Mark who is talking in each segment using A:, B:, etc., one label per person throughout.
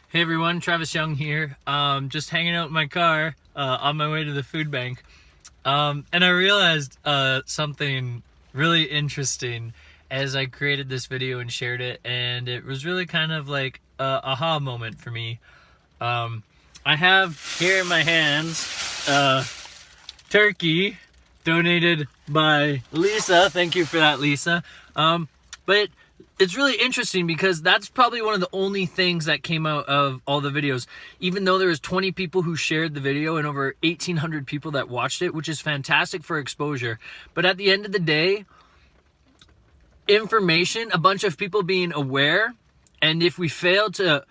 A: Hey everyone, Travis Young here. Just hanging out in my car on my way to the food bank. And I realized something really interesting as I created this video and shared it, and it was really kind of like a aha moment for me. I have here in my hands turkey donated by Lisa. Thank you for that, Lisa. But it's really interesting because that's probably one of the only things that came out of all the videos, even though there was 20 people who shared the video and over 1,800 people that watched it, which is fantastic for exposure. But at the end of the day, information, a bunch of people being aware, and if we fail to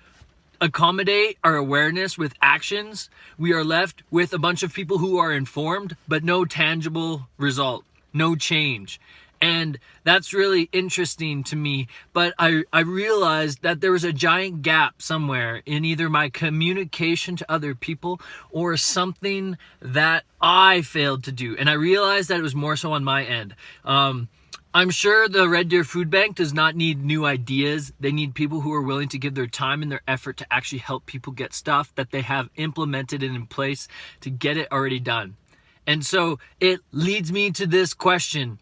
A: accommodate our awareness with actions, we are left with a bunch of people who are informed, but no tangible result, no change. And that's really interesting to me. But I realized that there was a giant gap somewhere in either my communication to other people or something that I failed to do. And I realized that it was more so on my end. I'm sure the Red Deer Food Bank does not need new ideas. They need people who are willing to give their time and their effort to actually help people get stuff that they have implemented and in place to get it already done. And so it leads me to this question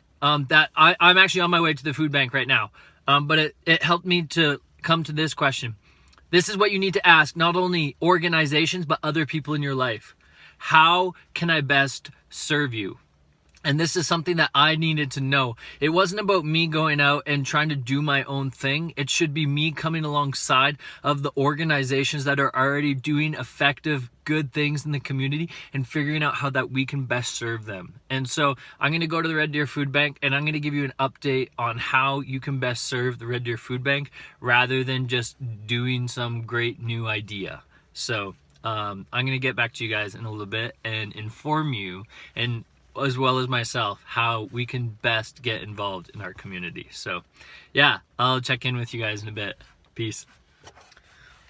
A: that I'm actually on my way to the food bank right now. But it helped me to come to this question. This is what you need to ask, not only organizations, but other people in your life. How can I best serve you? And this is something that I needed to know. It wasn't about me going out and trying to do my own thing. It should be me coming alongside of the organizations that are already doing effective, good things in the community and figuring out how that we can best serve them. And so I'm going to go to the Red Deer Food Bank and I'm going to give you an update on how you can best serve the Red Deer Food Bank rather than just doing some great new idea. So I'm going to get back to you guys in a little bit and inform you, and as well as myself, how we can best get involved in our community. So yeah, I'll check in with you guys in a bit. Peace.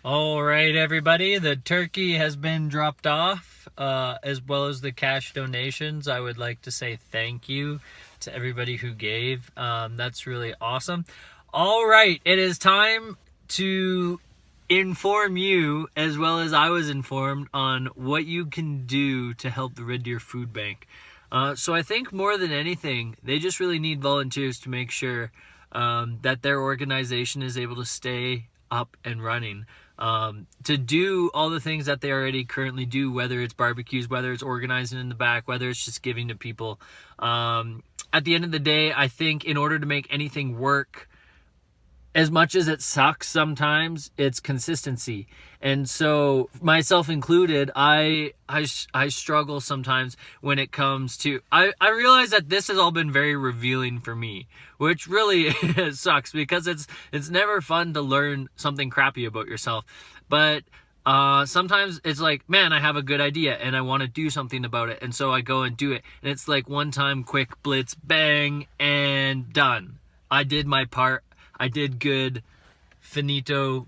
A: All right, everybody, the turkey has been dropped off, as well as the cash donations. I would like to say thank you to everybody who gave. That's really awesome. All right, it is time to inform you, as well as I was informed, on what you can do to help the Red Deer Food Bank. So I think more than anything, they just really need volunteers to make sure that their organization is able to stay up and running, to do all the things that they already currently do, whether it's barbecues, whether it's organizing in the back, whether it's just giving to people. At the end of the day, I think in order to make anything work, as much as it sucks sometimes, it's consistency. And so, myself included, I struggle sometimes when it comes to... I realize that this has all been very revealing for me, which really sucks, because it's never fun to learn something crappy about yourself. But sometimes it's like, man, I have a good idea and I want to do something about it. And so I go and do it. And it's like one time, quick blitz, bang, and done. I did my part. I did good, finito,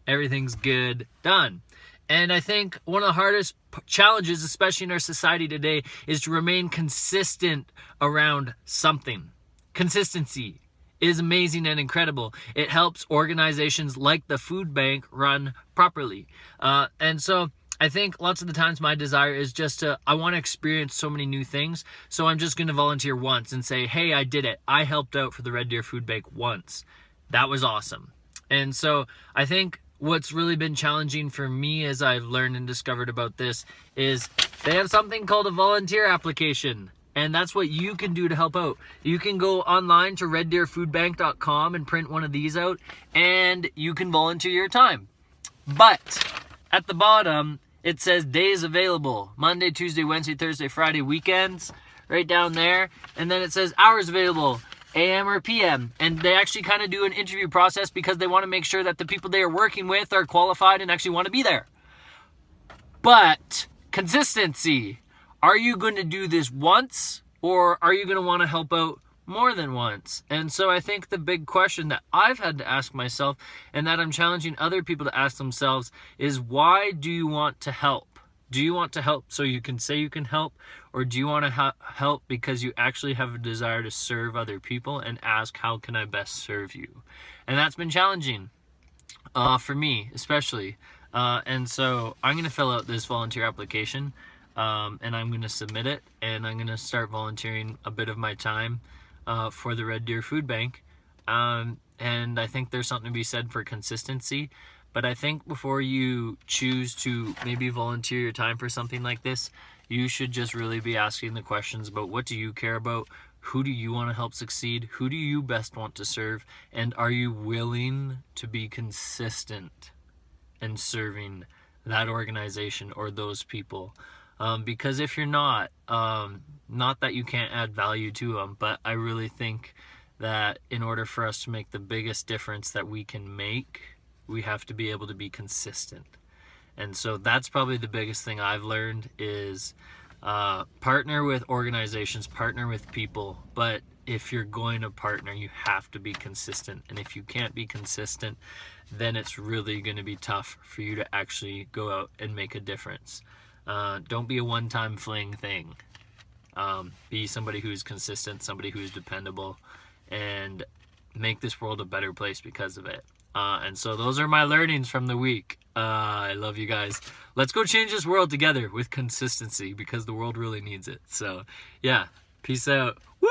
A: everything's good, done. And I think one of the hardest challenges, especially in our society today, is to remain consistent around something. Consistency is amazing and incredible. It helps organizations like the food bank run properly. And so I think lots of the times my desire is just I want to experience so many new things. So I'm just going to volunteer once and say, hey, I did it. I helped out for the Red Deer Food Bank once. That was awesome. And so I think what's really been challenging for me as I've learned and discovered about this is they have something called a volunteer application. And that's what you can do to help out. You can go online to reddeerfoodbank.com and print one of these out, and you can volunteer your time. But at the bottom, it says days available: Monday, Tuesday, Wednesday, Thursday, Friday, weekends, right down there. And then it says hours available, AM or PM. And they actually kind of do an interview process because they want to make sure that the people they are working with are qualified and actually want to be there. But consistency. Are you going to do this once, or are you going to want to help out more than once? And so I think the big question that I've had to ask myself, and that I'm challenging other people to ask themselves, is why do you want to help? Do you want to help so you can say you can help, or do you want to help because you actually have a desire to serve other people and ask, how can I best serve you? And that's been challenging for me, especially. And so I'm going to fill out this volunteer application, and I'm going to submit it, and I'm going to start volunteering a bit of my time for the Red Deer Food Bank. And I think there's something to be said for consistency. But I think before you choose to maybe volunteer your time for something like this, you should just really be asking the questions about what do you care about, who do you want to help succeed, who do you best want to serve, and are you willing to be consistent in serving that organization or those people? Because if you're not that you can't add value to them, but I really think that in order for us to make the biggest difference that we can make, we have to be able to be consistent. And so that's probably the biggest thing I've learned is partner with organizations, partner with people, but if you're going to partner, you have to be consistent. And if you can't be consistent, then it's really going to be tough for you to actually go out and make a difference. Don't be a one-time fling thing. Be somebody who's consistent, somebody who's dependable, and make this world a better place because of it. And so those are my learnings from the week. I love you guys. Let's go change this world together with consistency because the world really needs it. So yeah, peace out. Woo!